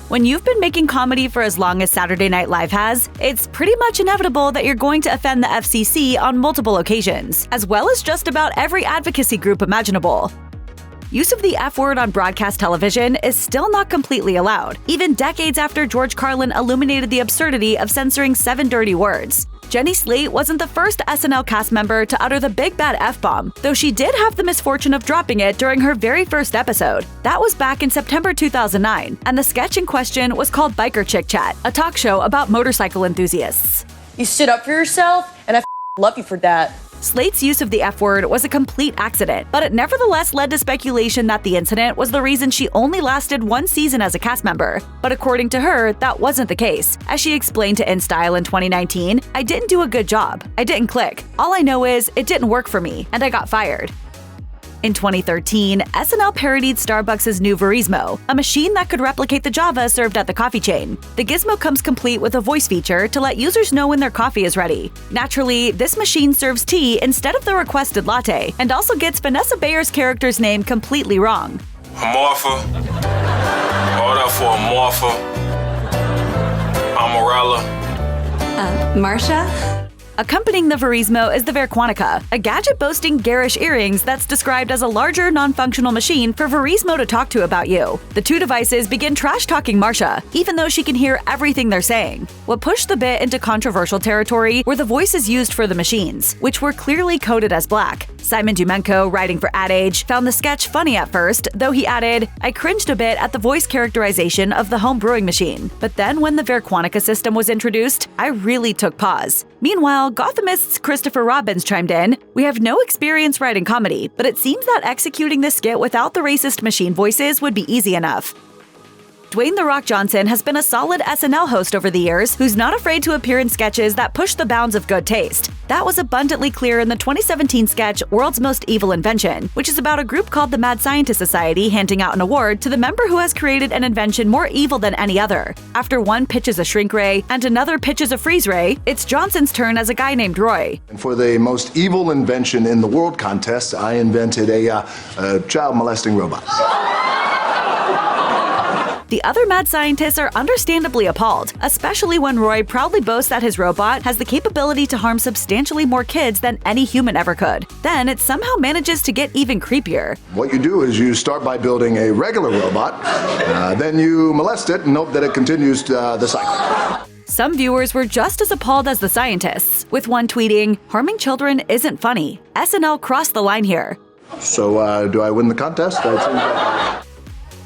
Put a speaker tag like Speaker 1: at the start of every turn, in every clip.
Speaker 1: When you've been making comedy for as long as Saturday Night Live has, it's pretty much inevitable that you're going to offend the FCC on multiple occasions, as well as just about every advocacy group imaginable. Use of the F-word on broadcast television is still not completely allowed, even decades after George Carlin illuminated the absurdity of censoring 7 dirty words. Jenny Slate wasn't the first SNL cast member to utter the big bad F-bomb, though she did have the misfortune of dropping it during her very first episode. That was back in September 2009, and the sketch in question was called Biker Chick Chat, a talk show about motorcycle enthusiasts.
Speaker 2: You stood up for yourself, and I love you for that.
Speaker 1: Slate's use of the F-word was a complete accident, but it nevertheless led to speculation that the incident was the reason she only lasted 1 season as a cast member. But according to her, that wasn't the case. As she explained to InStyle in 2019, "I didn't do a good job. I didn't click. All I know is it didn't work for me, and I got fired." In 2013, SNL parodied Starbucks' new Verismo, a machine that could replicate the Java served at the coffee chain. The gizmo comes complete with a voice feature to let users know when their coffee is ready. Naturally, this machine serves tea instead of the requested latte, and also gets Vanessa Bayer's character's name completely wrong.
Speaker 3: Martha. Order for a Martha. Amarella.
Speaker 4: Marsha?
Speaker 1: Accompanying the Verismo is the Verquanica, a gadget boasting garish earrings that's described as a larger, non-functional machine for Verismo to talk to about you. The two devices begin trash-talking Marsha, even though she can hear everything they're saying. What pushed the bit into controversial territory were the voices used for the machines, which were clearly coded as black. Simon Dumenko, writing for Ad Age, found the sketch funny at first, though he added, "I cringed a bit at the voice characterization of the home brewing machine. But then when the Verquanica system was introduced, I really took pause." Meanwhile, Gothamist's Christopher Robbins chimed in, "We have no experience writing comedy, but it seems that executing this skit without the racist machine voices would be easy enough." Dwayne "The Rock" Johnson has been a solid SNL host over the years who's not afraid to appear in sketches that push the bounds of good taste. That was abundantly clear in the 2017 sketch World's Most Evil Invention, which is about a group called the Mad Scientist Society handing out an award to the member who has created an invention more evil than any other. After one pitches a shrink ray and another pitches a freeze ray, it's Johnson's turn as a guy named Roy.
Speaker 5: And for the most evil invention in the world contest, I invented a child molesting robot.
Speaker 1: The other mad scientists are understandably appalled, especially when Roy proudly boasts that his robot has the capability to harm substantially more kids than any human ever could. Then it somehow manages to get even creepier.
Speaker 5: What you do is you start by building a regular robot, then you molest it and hope that it continues the cycle.
Speaker 1: Some viewers were just as appalled as the scientists, with one tweeting, "Harming children isn't funny. SNL crossed the line here."
Speaker 5: So, do I win the contest?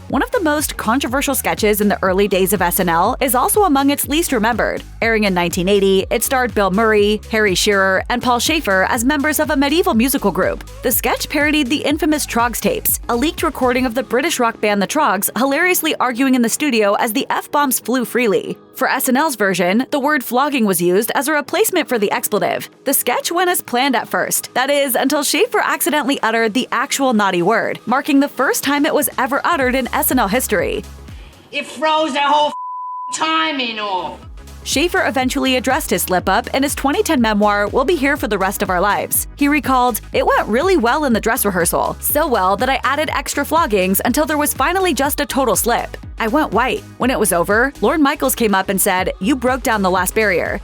Speaker 1: One of the most controversial sketches in the early days of SNL is also among its least remembered. Airing in 1980, it starred Bill Murray, Harry Shearer, and Paul Schaefer as members of a medieval musical group. The sketch parodied the infamous Troggs tapes, a leaked recording of the British rock band the Troggs hilariously arguing in the studio as the F-bombs flew freely. For SNL's version, the word flogging was used as a replacement for the expletive. The sketch went as planned at first, that is, until Schaefer accidentally uttered the actual naughty word, marking the first time it was ever uttered in SNL history.
Speaker 6: It froze the whole timing off.
Speaker 1: Schaefer eventually addressed his slip-up in his 2010 memoir, We'll Be Here for the Rest of Our Lives. He recalled, "It went really well in the dress rehearsal, so well that I added extra floggings until there was finally just a total slip. I went white. When it was over, Lorne Michaels came up and said, 'You broke down the last barrier.'"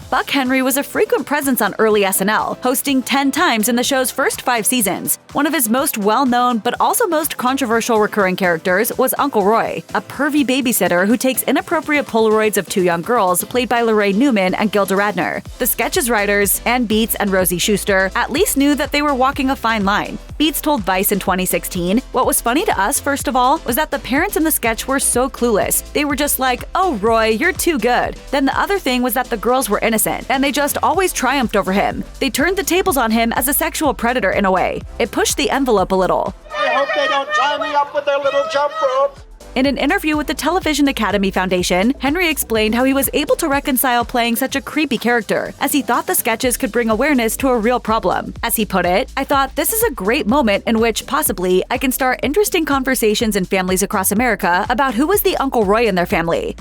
Speaker 1: Buck Henry was a frequent presence on early SNL, hosting 10 times in the show's first 5 seasons. One of his most well-known but also most controversial recurring characters was Uncle Roy, a pervy babysitter who takes inappropriate Polaroids of 2 young girls played by Lorraine Newman and Gilda Radner. The sketch's writers, Ann Beats and Rosie Schuster, at least knew that they were walking a fine line. Beats told Vice in 2016, "What was funny to us, first of all, was that the parents in the sketch were so clueless. They were just like, 'Oh, Roy, you're too good.' Then the other thing was that the girls were innocent, and they just always triumphed over him. They turned the tables on him as a sexual predator in a way. It pushed the envelope a little."
Speaker 7: I hope they don't tie me up with their little jump rope.
Speaker 1: In an interview with the Television Academy Foundation, Henry explained how he was able to reconcile playing such a creepy character, as he thought the sketches could bring awareness to a real problem. As he put it, "I thought this is a great moment in which, possibly, I can start interesting conversations in families across America about who was the Uncle Roy in their family."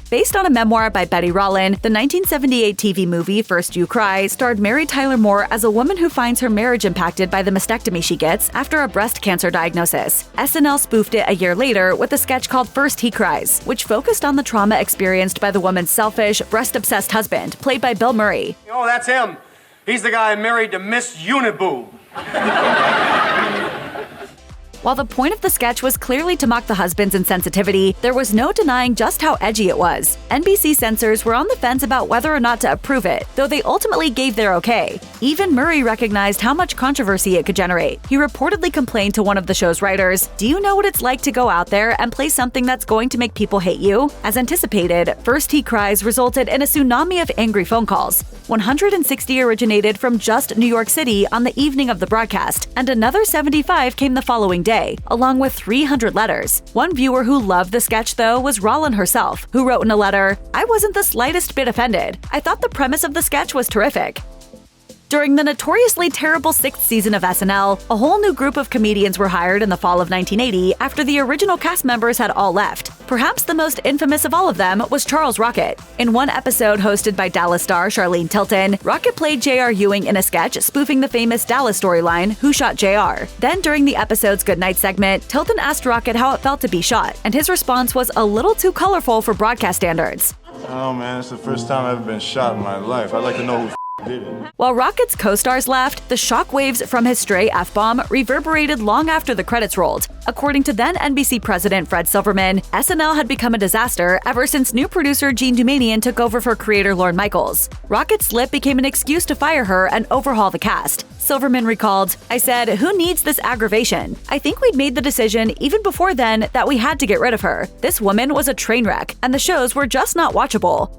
Speaker 1: Based on a memoir by Betty Rollin, the 1978 TV movie First You Cry starred Mary Tyler Moore as a woman who finds her marriage impacted by the mastectomy she gets after a breast cancer diagnosis. SNL spoofed it a year later with a sketch called First He Cries, which focused on the trauma experienced by the woman's selfish, breast-obsessed husband, played by Bill Murray.
Speaker 8: Oh, that's him. He's the guy married to Miss Uniboob.
Speaker 1: While the point of the sketch was clearly to mock the husband's insensitivity, there was no denying just how edgy it was. NBC censors were on the fence about whether or not to approve it, though they ultimately gave their okay. Even Murray recognized how much controversy it could generate. He reportedly complained to one of the show's writers, "Do you know what it's like to go out there and play something that's going to make people hate you?" As anticipated, First He Cries resulted in a tsunami of angry phone calls. 160 originated from just New York City on the evening of the broadcast, and another 75 came the following day, along with 300 letters. One viewer who loved the sketch, though, was Rollin herself, who wrote in a letter, "I wasn't the slightest bit offended. I thought the premise of the sketch was terrific." During the notoriously terrible 6th season of SNL, a whole new group of comedians were hired in the fall of 1980 after the original cast members had all left. Perhaps the most infamous of all of them was Charles Rocket. In one episode hosted by Dallas star Charlene Tilton, Rocket played J.R. Ewing in a sketch spoofing the famous Dallas storyline, Who Shot J.R.? Then during the episode's Goodnight segment, Tilton asked Rocket how it felt to be shot, and his response was a little too colorful for broadcast standards.
Speaker 9: Oh man, it's the first time I've ever been shot in my life. I'd like to know who did it.
Speaker 1: While Rocket's co-stars left, the shockwaves from his stray F-bomb reverberated long after the credits rolled. According to then NBC president Fred Silverman, SNL had become a disaster ever since new producer Gene Dumanian took over for creator Lorne Michaels. Rocket's slip became an excuse to fire her and overhaul the cast. Silverman recalled, "I said, who needs this aggravation? I think we'd made the decision even before then that we had to get rid of her. This woman was a train wreck, and the shows were just not watchable."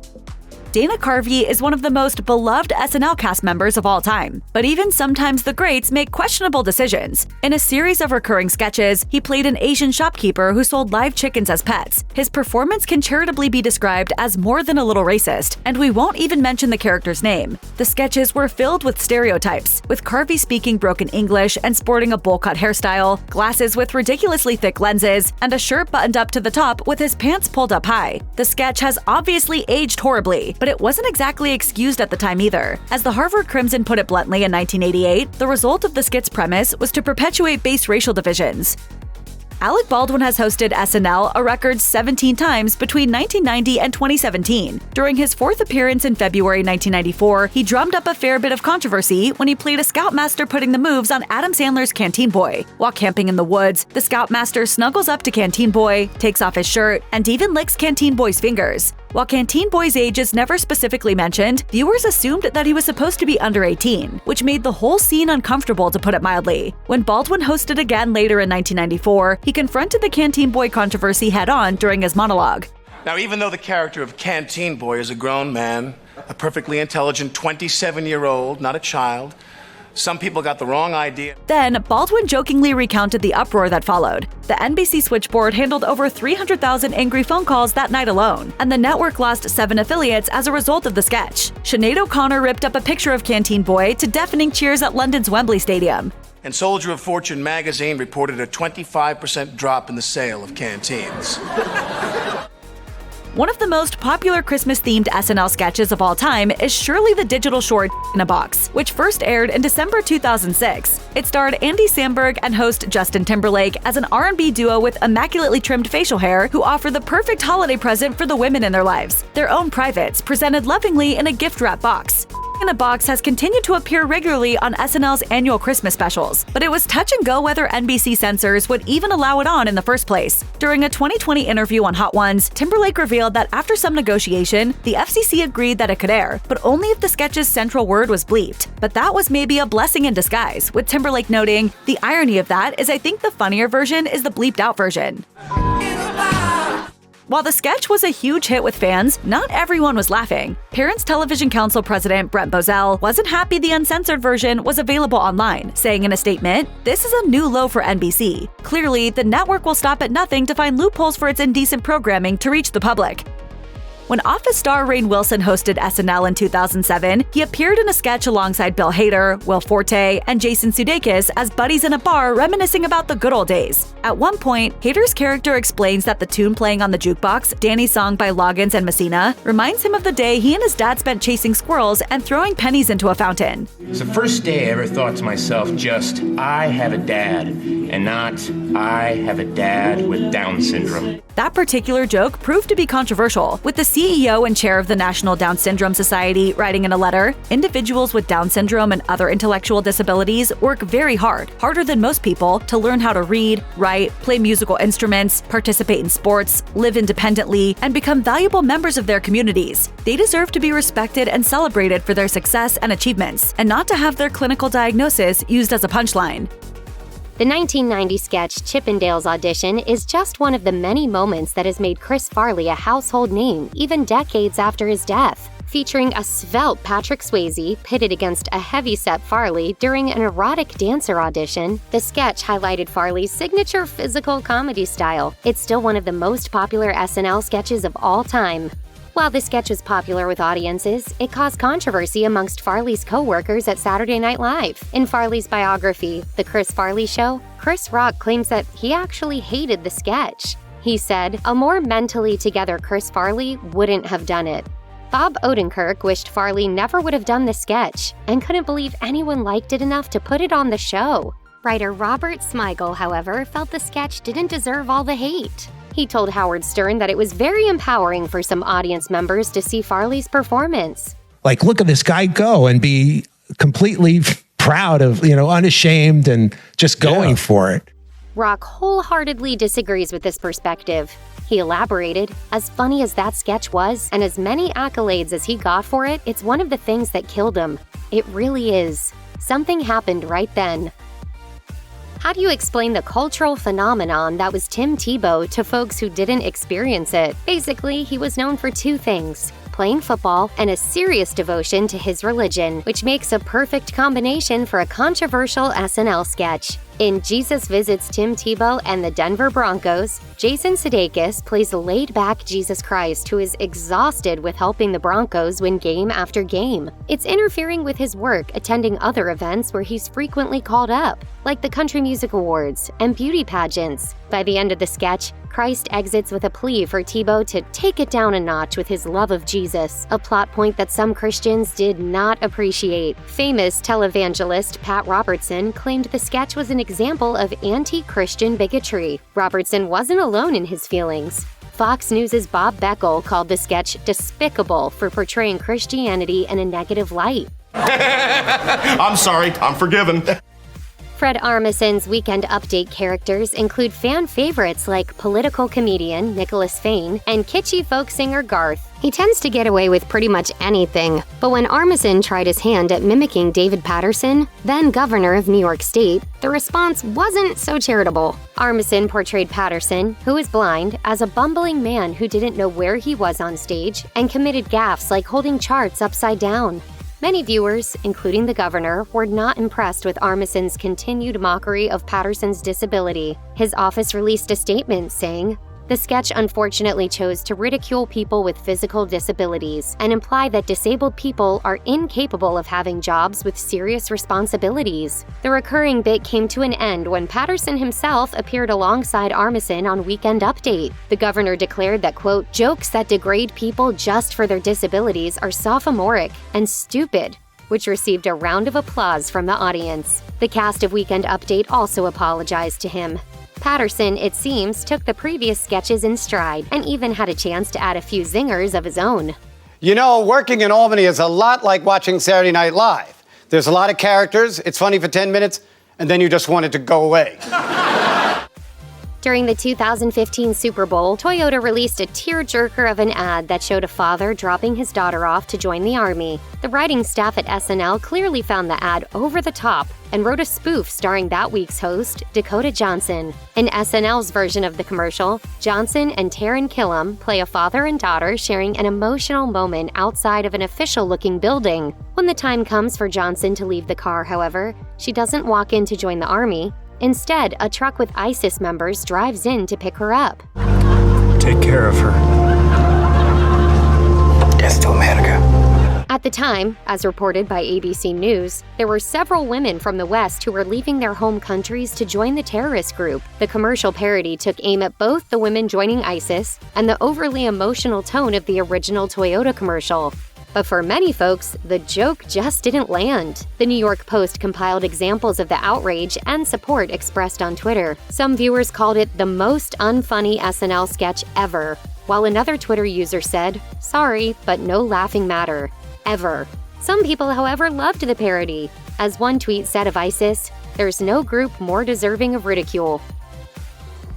Speaker 1: Dana Carvey is one of the most beloved SNL cast members of all time, but even sometimes the greats make questionable decisions. In a series of recurring sketches, he played an Asian shopkeeper who sold live chickens as pets. His performance can charitably be described as more than a little racist, and we won't even mention the character's name. The sketches were filled with stereotypes, with Carvey speaking broken English and sporting a bowl-cut hairstyle, glasses with ridiculously thick lenses, and a shirt buttoned up to the top with his pants pulled up high. The sketch has obviously aged horribly, but it wasn't exactly excused at the time either. As the Harvard Crimson put it bluntly in 1988, the result of the skit's premise was to perpetuate base racial divisions. Alec Baldwin has hosted SNL a record 17 times between 1990 and 2017. During his 4th appearance in February 1994, he drummed up a fair bit of controversy when he played a scoutmaster putting the moves on Adam Sandler's Canteen Boy. While camping in the woods, the scoutmaster snuggles up to Canteen Boy, takes off his shirt, and even licks Canteen Boy's fingers. While Canteen Boy's age is never specifically mentioned, viewers assumed that he was supposed to be under 18, which made the whole scene uncomfortable, to put it mildly. When Baldwin hosted again later in 1994, he confronted the Canteen Boy controversy head-on during his monologue.
Speaker 8: Now, even though the character of Canteen Boy is a grown man, a perfectly intelligent 27-year-old, not a child, some people got the wrong idea.
Speaker 1: Then, Baldwin jokingly recounted the uproar that followed. The NBC switchboard handled over 300,000 angry phone calls that night alone, and the network lost 7 affiliates as a result of the sketch. Sinead O'Connor ripped up a picture of Canteen Boy to deafening cheers at London's Wembley Stadium.
Speaker 8: And Soldier of Fortune magazine reported a 25% drop in the sale of canteens.
Speaker 1: One of the most popular Christmas-themed SNL sketches of all time is surely the digital short in a Box, which first aired in December 2006. It starred Andy Samberg and host Justin Timberlake as an R&B duo with immaculately trimmed facial hair who offer the perfect holiday present for the women in their lives, their own privates, presented lovingly in a gift-wrap box. In a Box has continued to appear regularly on SNL's annual Christmas specials, but it was touch and go whether NBC censors would even allow it on in the first place. During a 2020 interview on Hot Ones, Timberlake revealed that after some negotiation, the FCC agreed that it could air, but only if the sketch's central word was bleeped. But that was maybe a blessing in disguise, with Timberlake noting, "The irony of that is I think the funnier version is the bleeped out version." While the sketch was a huge hit with fans, not everyone was laughing. Parents Television Council President Brent Bozell wasn't happy the uncensored version was available online, saying in a statement, "This is a new low for NBC. Clearly, the network will stop at nothing to find loopholes for its indecent programming to reach the public." When Office star Rainn Wilson hosted SNL in 2007, he appeared in a sketch alongside Bill Hader, Will Forte, and Jason Sudeikis as buddies in a bar reminiscing about the good old days. At one point, Hader's character explains that the tune playing on the jukebox, Danny's song by Loggins and Messina, reminds him of the day he and his dad spent chasing squirrels and throwing pennies into a fountain.
Speaker 10: It's the first day I ever thought to myself just, I have a dad, and not, I have a dad with Down syndrome.
Speaker 1: That particular joke proved to be controversial, with the CEO and chair of the National Down Syndrome Society writing in a letter, "Individuals with Down syndrome and other intellectual disabilities work very hard, harder than most people, to learn how to read, write, play musical instruments, participate in sports, live independently, and become valuable members of their communities. They deserve to be respected and celebrated for their success and achievements, and not to have their clinical diagnosis used as a punchline."
Speaker 11: The 1990 sketch Chippendales Audition is just one of the many moments that has made Chris Farley a household name even decades after his death. Featuring a svelte Patrick Swayze pitted against a heavy-set Farley during an erotic dancer audition, the sketch highlighted Farley's signature physical comedy style. It's still one of the most popular SNL sketches of all time. While the sketch was popular with audiences, it caused controversy amongst Farley's co-workers at Saturday Night Live. In Farley's biography, The Chris Farley Show, Chris Rock claims that he actually hated the sketch. He said, "A more mentally together Chris Farley wouldn't have done it." Bob Odenkirk wished Farley never would have done the sketch and couldn't believe anyone liked it enough to put it on the show. Writer Robert Smigel, however, felt the sketch didn't deserve all the hate. He told Howard Stern that it was very empowering for some audience members to see Farley's performance.
Speaker 12: Like, look at this guy go and be completely proud of, unashamed and just going for it.
Speaker 11: Rock wholeheartedly disagrees with this perspective. He elaborated, "As funny as that sketch was, and as many accolades as he got for it, it's one of the things that killed him. It really is. Something happened right then." How do you explain the cultural phenomenon that was Tim Tebow to folks who didn't experience it? Basically, he was known for two things: playing football and a serious devotion to his religion, which makes a perfect combination for a controversial SNL sketch. In Jesus Visits Tim Tebow and the Denver Broncos, Jason Sudeikis plays a laid-back Jesus Christ who is exhausted with helping the Broncos win game after game. It's interfering with his work attending other events where he's frequently called up, like the Country Music Awards and beauty pageants. By the end of the sketch, Christ exits with a plea for Tebow to take it down a notch with his love of Jesus, a plot point that some Christians did not appreciate. Famous televangelist Pat Robertson claimed the sketch was an example of anti-Christian bigotry. Robertson wasn't alone in his feelings. Fox News' Bob Beckel called the sketch despicable for portraying Christianity in a negative light.
Speaker 7: I'm sorry, I'm forgiven.
Speaker 11: Fred Armisen's Weekend Update characters include fan favorites like political comedian Nicholas Fane and kitschy folk singer Garth. He tends to get away with pretty much anything, but when Armisen tried his hand at mimicking David Paterson, then governor of New York State, the response wasn't so charitable. Armisen portrayed Paterson, who is blind, as a bumbling man who didn't know where he was on stage and committed gaffes like holding charts upside down. Many viewers, including the governor, were not impressed with Armisen's continued mockery of Paterson's disability. His office released a statement saying, "The sketch unfortunately chose to ridicule people with physical disabilities and imply that disabled people are incapable of having jobs with serious responsibilities." The recurring bit came to an end when Paterson himself appeared alongside Armisen on Weekend Update. The governor declared that, quote, "jokes that degrade people just for their disabilities are sophomoric and stupid," which received a round of applause from the audience. The cast of Weekend Update also apologized to him. Paterson, it seems, took the previous sketches in stride and even had a chance to add a few zingers of his own.
Speaker 13: You know, working in Albany is a lot like watching Saturday Night Live. There's a lot of characters, it's funny for 10 minutes, and then you just want it to go away.
Speaker 11: During the 2015 Super Bowl, Toyota released a tearjerker of an ad that showed a father dropping his daughter off to join the Army. The writing staff at SNL clearly found the ad over the top and wrote a spoof starring that week's host, Dakota Johnson. In SNL's version of the commercial, Johnson and Taran Killam play a father and daughter sharing an emotional moment outside of an official-looking building. When the time comes for Johnson to leave the car, however, she doesn't walk in to join the Army. Instead, a truck with ISIS members drives in to pick her up.
Speaker 14: Take care of her.
Speaker 11: the time, as reported by ABC News, there were several women from the West who were leaving their home countries to join the terrorist group. The commercial parody took aim at both the women joining ISIS and the overly emotional tone of the original Toyota commercial. But for many folks, the joke just didn't land. The New York Post compiled examples of the outrage and support expressed on Twitter. Some viewers called it the most unfunny SNL sketch ever, while another Twitter user said, "Sorry, but no laughing matter. Ever." Some people, however, loved the parody. As one tweet said of ISIS, "There's no group more deserving of ridicule."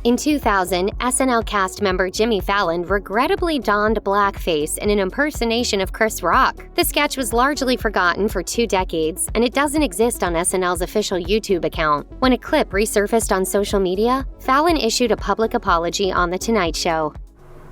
Speaker 11: In 2000, SNL cast member Jimmy Fallon regrettably donned blackface in an impersonation of Chris Rock. The sketch was largely forgotten for 2 decades, and it doesn't exist on SNL's official YouTube account. When a clip resurfaced on social media, Fallon issued a public apology on The Tonight Show.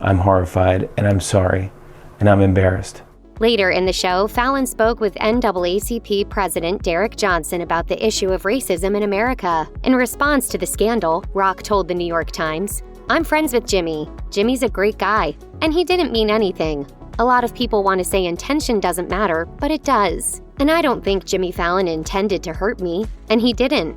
Speaker 14: "I'm horrified, and I'm sorry, and I'm embarrassed."
Speaker 11: Later in the show, Fallon spoke with NAACP President Derek Johnson about the issue of racism in America. In response to the scandal, Rock told the New York Times, "I'm friends with Jimmy. Jimmy's a great guy, and he didn't mean anything. A lot of people want to say intention doesn't matter, but it does. And I don't think Jimmy Fallon intended to hurt me, and he didn't."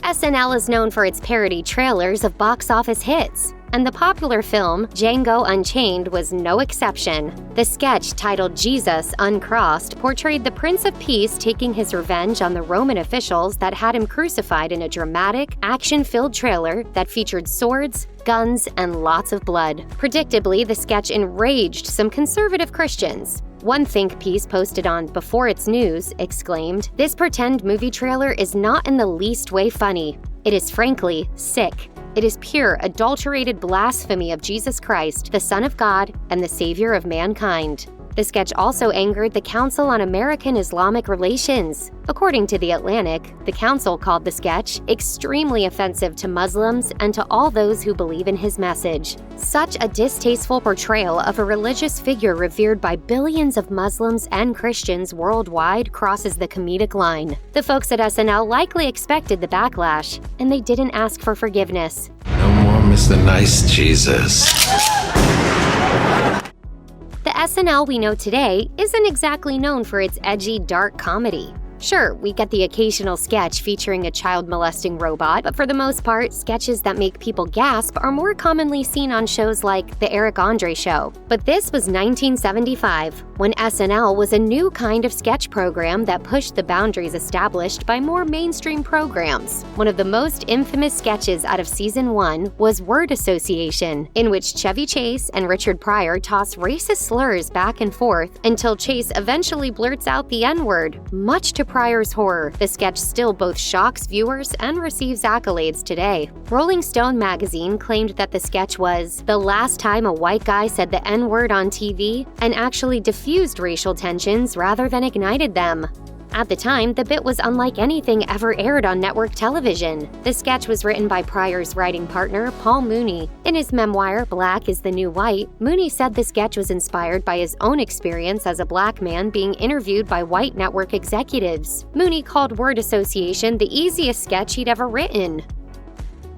Speaker 11: SNL is known for its parody trailers of box office hits, and the popular film Django Unchained was no exception. The sketch, titled Jesus Uncrossed, portrayed the Prince of Peace taking his revenge on the Roman officials that had him crucified in a dramatic, action-filled trailer that featured swords, guns, and lots of blood. Predictably, the sketch enraged some conservative Christians. One think piece posted on Before It's News exclaimed, "This pretend movie trailer is not in the least way funny. It is frankly sick. It is pure, adulterated blasphemy of Jesus Christ, the Son of God and the Savior of mankind." The sketch also angered the Council on American Islamic Relations. According to The Atlantic, the council called the sketch extremely offensive to Muslims and to all those who believe in his message. Such a distasteful portrayal of a religious figure revered by billions of Muslims and Christians worldwide crosses the comedic line. The folks at SNL likely expected the backlash, and they didn't ask for forgiveness.
Speaker 15: No more Mr. Nice Jesus.
Speaker 11: The SNL we know today isn't exactly known for its edgy, dark comedy. Sure, we get the occasional sketch featuring a child-molesting robot, but for the most part, sketches that make people gasp are more commonly seen on shows like The Eric Andre Show. But this was 1975, when SNL was a new kind of sketch program that pushed the boundaries established by more mainstream programs. One of the most infamous sketches out of Season 1 was Word Association, in which Chevy Chase and Richard Pryor toss racist slurs back and forth until Chase eventually blurts out the N-word, much to Pryor's horror. The sketch still both shocks viewers and receives accolades today. Rolling Stone magazine claimed that the sketch was the last time a white guy said the N-word on TV and actually diffused racial tensions rather than ignited them. At the time, the bit was unlike anything ever aired on network television. The sketch was written by Pryor's writing partner, Paul Mooney. In his memoir, Black is the New White, Mooney said the sketch was inspired by his own experience as a black man being interviewed by white network executives. Mooney called Word Association the easiest sketch he'd ever written.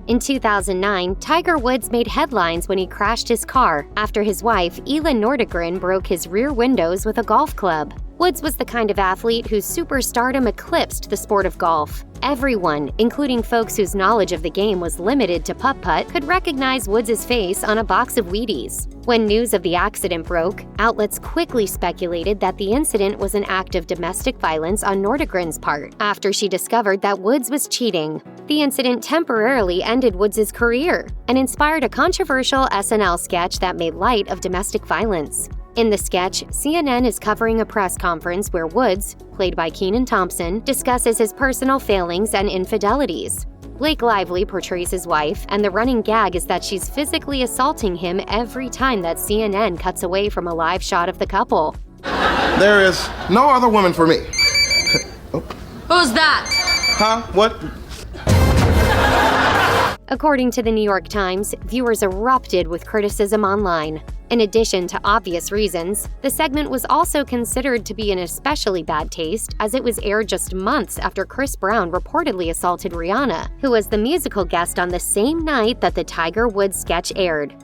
Speaker 11: In 2009, Tiger Woods made headlines when he crashed his car after his wife, Elin Nordegren, broke his rear windows with a golf club. Woods was the kind of athlete whose superstardom eclipsed the sport of golf. Everyone, including folks whose knowledge of the game was limited to putt-putt, could recognize Woods' face on a box of Wheaties. When news of the accident broke, outlets quickly speculated that the incident was an act of domestic violence on Nordegren's part, after she discovered that Woods was cheating. The incident temporarily ended Woods' career and inspired a controversial SNL sketch that made light of domestic violence. In the sketch, CNN is covering a press conference where Woods, played by Kenan Thompson, discusses his personal failings and infidelities. Blake Lively portrays his wife, and the running gag is that she's physically assaulting him every time that CNN cuts away from a live shot of the couple.
Speaker 7: There is no other woman for me.
Speaker 6: Who's that?
Speaker 7: Huh? What?
Speaker 11: According to the New York Times, viewers erupted with criticism online. In addition to obvious reasons, the segment was also considered to be in especially bad taste as it was aired just months after Chris Brown reportedly assaulted Rihanna, who was the musical guest on the same night that the Tiger Woods sketch aired.